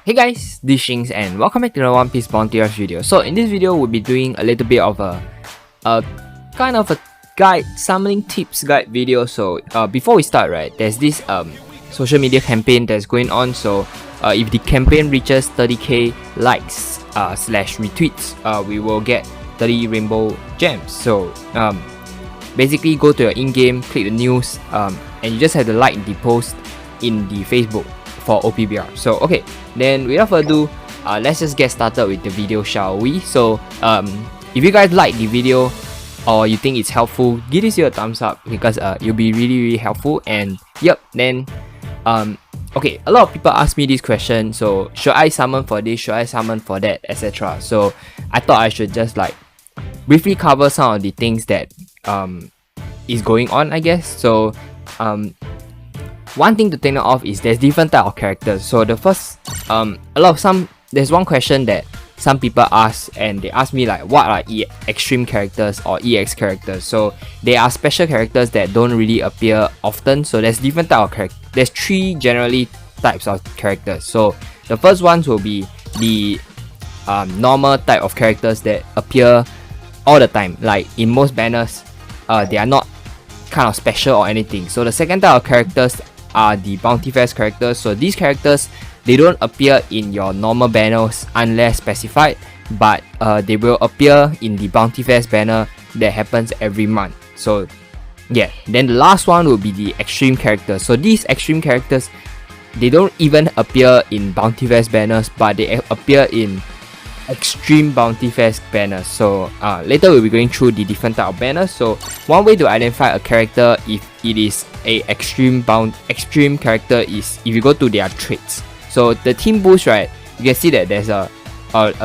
Hey guys, this is Shings and welcome back to the One Piece Bounty Rush video. So in this video, we'll be doing a little bit of a kind of a guide, summoning tips guide video. So before we start, right, there's this social media campaign that's going on. So if the campaign reaches 30k likes slash retweets, we will get 30 rainbow gems. So basically go to your in-game, click the news, and you just have to like the post in the Facebook for OPBR. So okay, then without further ado, let's just get started with the video, shall we? So if you guys like the video or you think it's helpful, give this a thumbs up because it'll be really helpful. And yep, then okay, a lot of people ask me this question, so should I summon for this, should I summon for that, etc. So I thought I should just like briefly cover some of the things that is going on, I guess. So one thing to take note of is there's different type of characters. So the first, there's one question that some people ask, and they ask me like, what are extreme characters or EX characters? So they are special characters that don't really appear often. So there's different type of characters. There's three generally types of characters. So the first ones will be the normal type of characters that appear all the time. Like in most banners, they are not kind of special or anything. So the second type of characters are the Bounty Fest characters. So these characters, they don't appear in your normal banners unless specified, but they will appear in the Bounty Fest banner that happens every month. So yeah, then the last one will be the extreme characters. So these extreme characters, they don't even appear in Bounty Fest banners, but they appear in extreme Bounty Fest banners. So later we'll be going through the different type of banners. So one way to identify a character if it is a extreme character is if you go to their traits. So the team boost, right, you can see that there's a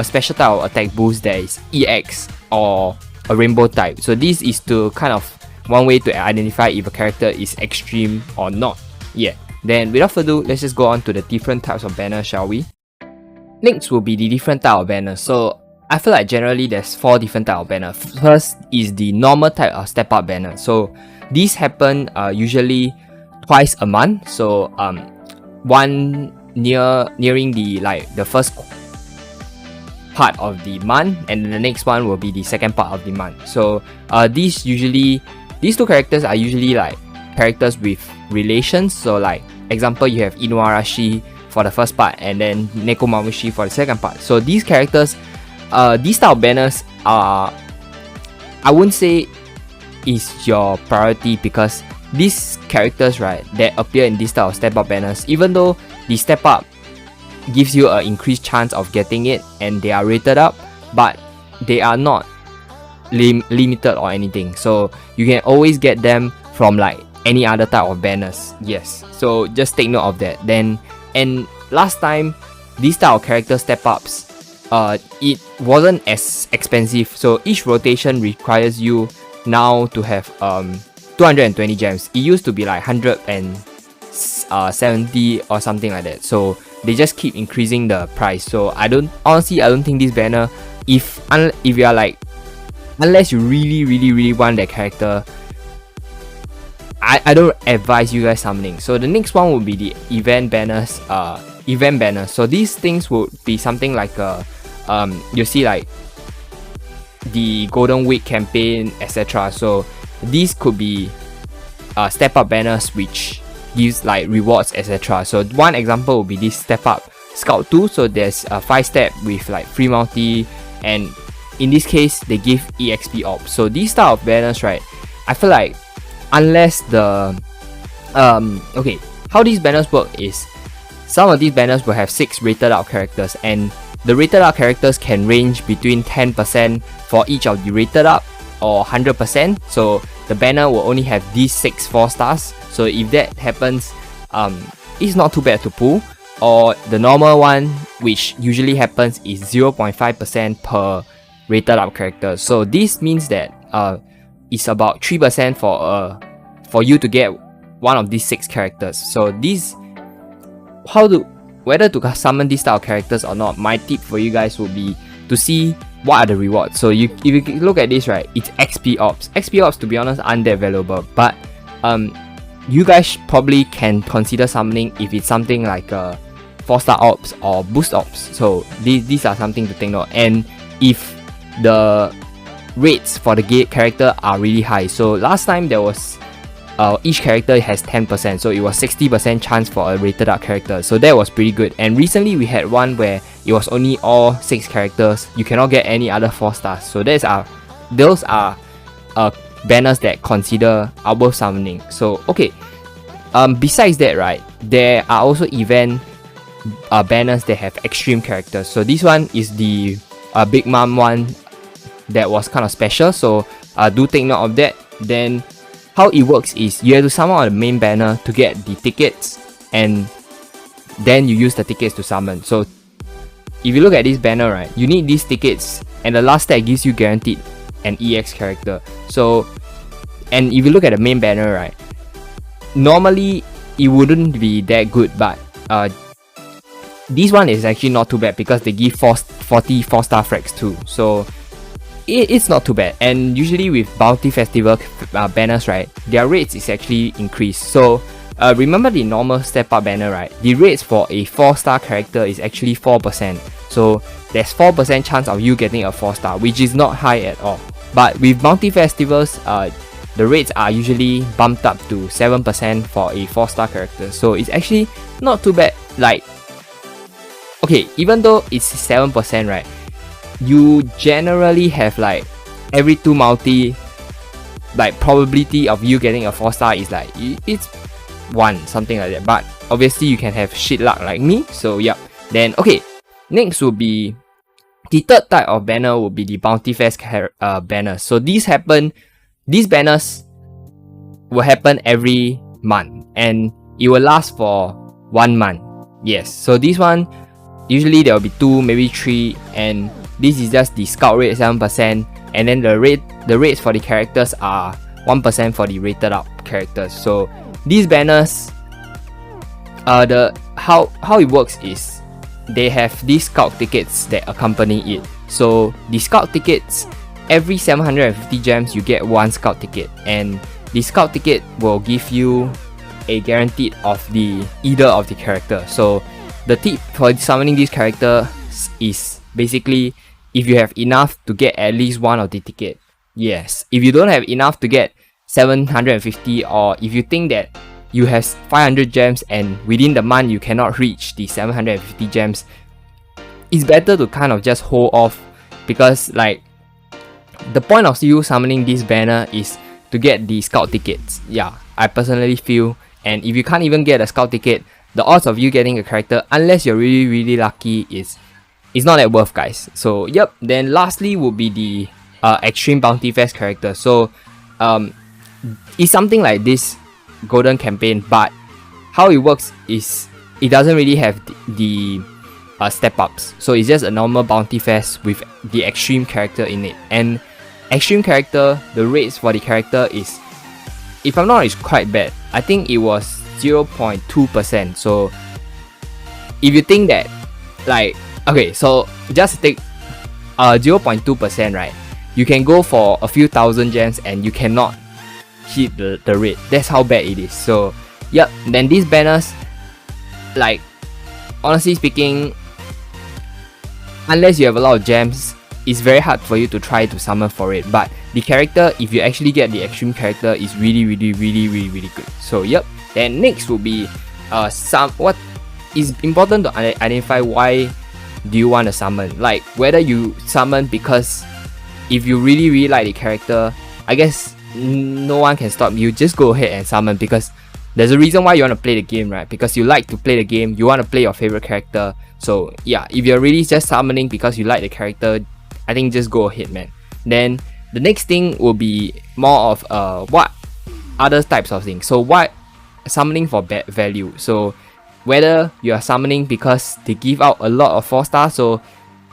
special type of attack boost that is EX or a rainbow type. So this is to kind of one way to identify if a character is extreme or not. Yeah, then without further ado, let's just go on to the different types of banners, shall we? Next will be the different type of banners. So I feel like generally there's four different type of banners. First is the normal type of step up banner. So these happen usually twice a month. So one nearing the first part of the month, and then the next one will be the second part of the month. So these two characters are usually like characters with relations. So like example, you have Inuarashi for the first part and then Nekomamushi for the second part. So these characters, these type of banners are, I wouldn't say is your priority, because these characters, right, that appear in this type of step up banners, even though the step up gives you an increased chance of getting it and they are rated up, but they are not limited or anything. So you can always get them from like any other type of banners. Yes, so just take note of that. Then, and last time, these type of character step ups, it wasn't as expensive. So each rotation requires you now to have 220 gems. It used to be like 170 or something like that. So they just keep increasing the price. So I don't think this banner, if you are like, unless you really want that character, I don't advise you guys summoning. So the next one will be the event banners. So these things would be something like you see like the Golden Week campaign, etc. So these could be step up banners which gives like rewards, etc. So one example would be this step up Scout 2. So there's a 5-step with like free multi, and in this case they give EXP ops. So these type of banners, right, I feel like unless the okay, how these banners work is some of these banners will have 6 rated out characters, and the rated out characters can range between 10% for each of the rated up or 100%. So the banner will only have these 6 4-stars. So if that happens, it's not too bad to pull. Or the normal one, which usually happens, is 0.5% per rated up character. So this means that it's about 3% for you to get one of these 6 characters. So these, whether to summon these style characters or not, my tip for you guys would be to see what are the rewards. So if you look at this, right, it's XP ops. XP ops, to be honest, aren't that valuable, but you guys probably can consider summoning if it's something like 4-star orbs or boost orbs. So these are something to take note. And if the rates for the character are really high, so last time there was each character has 10%, so it was 60% chance for a rated up character, so that was pretty good. And recently we had one where it was only all 6 characters, you cannot get any other 4 stars, so those are banners that consider are worth summoning. So okay, besides that, right, there are also event banners that have extreme characters. So this one is the Big Mom one that was kind of special, so do take note of that. Then how it works is you have to summon on the main banner to get the tickets, and then you use the tickets to summon. So if you look at this banner, right, you need these tickets, and the last tag gives you guaranteed an EX character. So, and if you look at the main banner, right, normally it wouldn't be that good, but this one is actually not too bad because they give 40 4-star frags too. So it's not too bad. And usually with Bounty Festival banners, right, their rates is actually increased. So remember the normal step up banner, right, the rates for a 4-star character is actually 4%. So there's 4% chance of you getting a 4-star, which is not high at all. But with Bounty Festivals, the rates are usually bumped up to 7% for a 4-star character. So it's actually not too bad. Like, okay, even though it's 7%, right, you generally have like every 2 multi, like probability of you getting a 4-star is like, it's 1, something like that. But obviously you can have shit luck like me, so yep. Then okay, next will be the third type of banner, will be the Bounty Fest banners. So these banners will happen every month, and it will last for 1 month. Yes, so this one usually there will be 2, maybe 3, and this is just the scout rate 7%, and then the rates for the characters are 1% for the rated up characters. So these banners, how it works is they have these scout tickets that accompany it. So the scout tickets, every 750 gems you get 1 scout ticket, and the scout ticket will give you a guaranteed of either of the character. So the tip for summoning this character is basically if you have enough to get at least 1 of the ticket. Yes, if you don't have enough to get 750, or if you think that you have 500 gems and within the month you cannot reach the 750 gems, it's better to kind of just hold off, because like the point of you summoning this banner is to get the scout tickets. Yeah, I personally feel. And if you can't even get a scout ticket, the odds of you getting a character, unless you're really lucky, is not that worth, guys. So yep. Then lastly will be the Extreme Bounty Fest character. So it's something like this golden campaign, but how it works is it doesn't really have the step ups. So it's just a normal Bounty Fest with the extreme character in it. And extreme character, the rates for the character is, if I'm not wrong, it's quite bad. I think it was 0.2%. So if you think that, like, okay, so just take 0.2%, right, you can go for a few thousand gems and you cannot hit the rate. That's how bad it is. So yep. Then these banners, like, honestly speaking, unless you have a lot of gems, it's very hard for you to try to summon for it. But the character, if you actually get the extreme character, is really good. So yep. Then next will be what is important to identify. Why do you want to summon? Like, whether you summon because if you really like the character, I guess no one can stop you. Just go ahead and summon, because there's a reason why you want to play the game, right? Because you like to play the game, you want to play your favorite character. So yeah, if you're really just summoning because you like the character, I think just go ahead, man. Then the next thing will be more of what other types of things. So what summoning for value. So whether you are summoning because they give out a lot of 4-star. So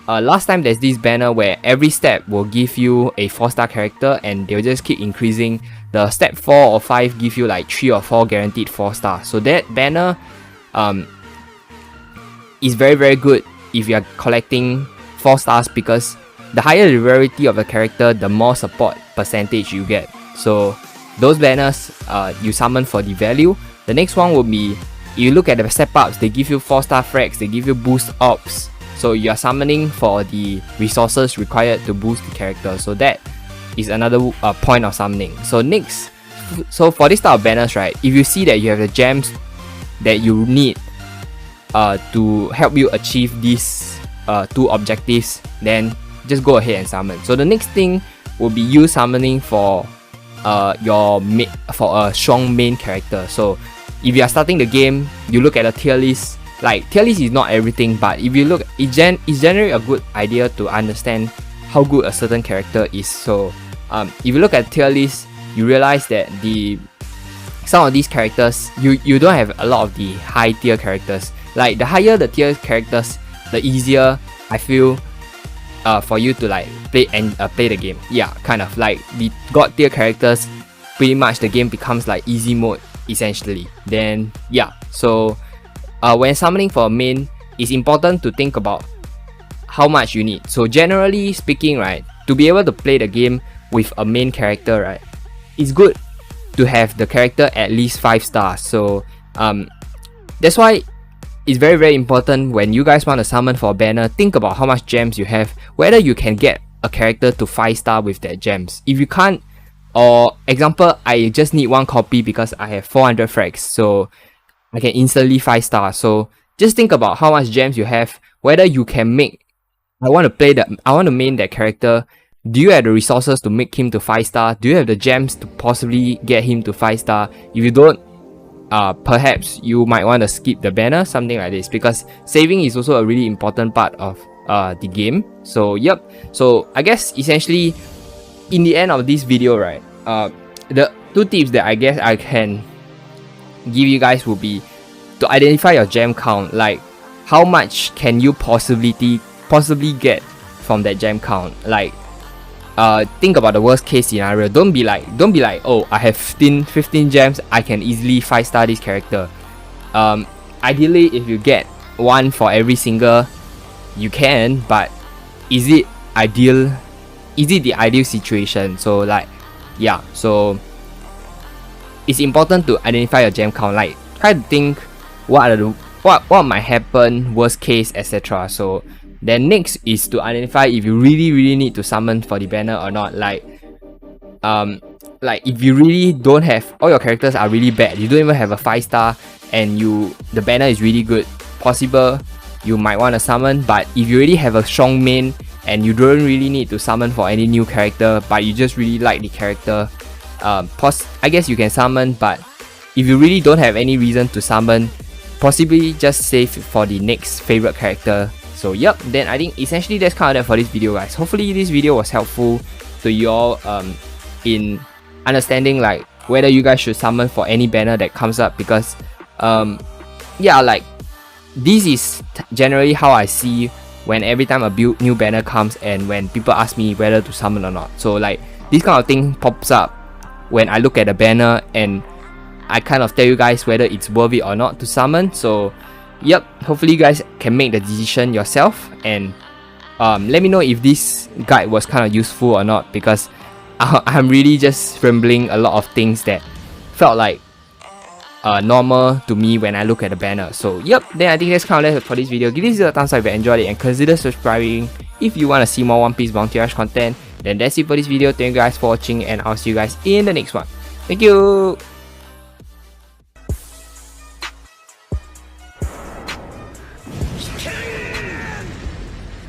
last time there's this banner where every step will give you a 4-star character, and they'll just keep increasing. The step 4 or 5 give you like 3 or 4 guaranteed 4-star. So that banner is very good if you are collecting 4 stars, because the higher the rarity of a character, the more support percentage you get. So those banners you summon for the value. The next one will be you look at the step ups, they give you 4-star frags, they give you boost ops. So you are summoning for the resources required to boost the character. So that is another point of summoning. So next, so for this type of banners, right, if you see that you have the gems that you need to help you achieve these 2 objectives, then just go ahead and summon. So the next thing will be you summoning for for a strong main character. So if you are starting the game, you look at a tier list. Like, tier list is not everything, but if you look, it's generally a good idea to understand how good a certain character is. So if you look at tier list, you realize that some of these characters, you don't have a lot of the high tier characters. Like, the higher the tier characters, the easier I feel for you to like play the game. Yeah, kind of like the god tier characters, pretty much the game becomes like easy mode essentially. Then yeah, so when summoning for a main, it's important to think about how much you need. So generally speaking, right, to be able to play the game with a main character, right, it's good to have the character at least 5 stars. So that's why it's very, very important when you guys want to summon for a banner, think about how much gems you have, whether you can get a character to 5-star with that gems. If you can't, or example, I just need 1 copy because I have 400 frags, so I can instantly 5-star. So just think about how much gems you have, whether you can make, I want to main that character. Do you have the resources to make him to 5-star? Do you have the gems to possibly get him to 5-star? If you don't, perhaps you might want to skip the banner, something like this, because saving is also a really important part of the game. So yep, so I guess essentially in the end of this video, right, the 2 tips that I guess I can give you guys will be to identify your gem count. Like, how much can you possibly get from that gem count? Like, think about the worst case scenario. Don't be like, oh, I have 15 gems, I can easily 5-star this character. Ideally, if you get 1 for every single, you can, but is it ideal? Is it the ideal situation? So like, yeah, so it's important to identify your gem count. Like, try to think what might happen, worst case, etc. So then next is to identify if you really need to summon for the banner or not. Like if you really don't have, all your characters are really bad, you don't even have a 5-star, and the banner is really good, possible you might want to summon. But if you already have a strong main and you don't really need to summon for any new character, but you just really like the character, I guess you can summon. But if you really don't have any reason to summon, possibly just save for the next favorite character. So yep, then I think essentially that's kind of that for this video, guys. Hopefully this video was helpful to you all in understanding like whether you guys should summon for any banner that comes up, because yeah, like this is generally how I see when every time a new banner comes and when people ask me whether to summon or not. So like this kind of thing pops up when I look at the banner and I kind of tell you guys whether it's worth it or not to summon. So yep, hopefully you guys can make the decision yourself, and let me know if this guide was kind of useful or not, because I'm really just rambling a lot of things that felt like normal to me when I look at the banner. So yep, then I think that's kind of it for this video. Give this a thumbs up if you enjoyed it, and consider subscribing if you want to see more One Piece Bounty Rush content. Then that's it for this video. Thank you guys for watching, and I'll see you guys in the next one. Thank you.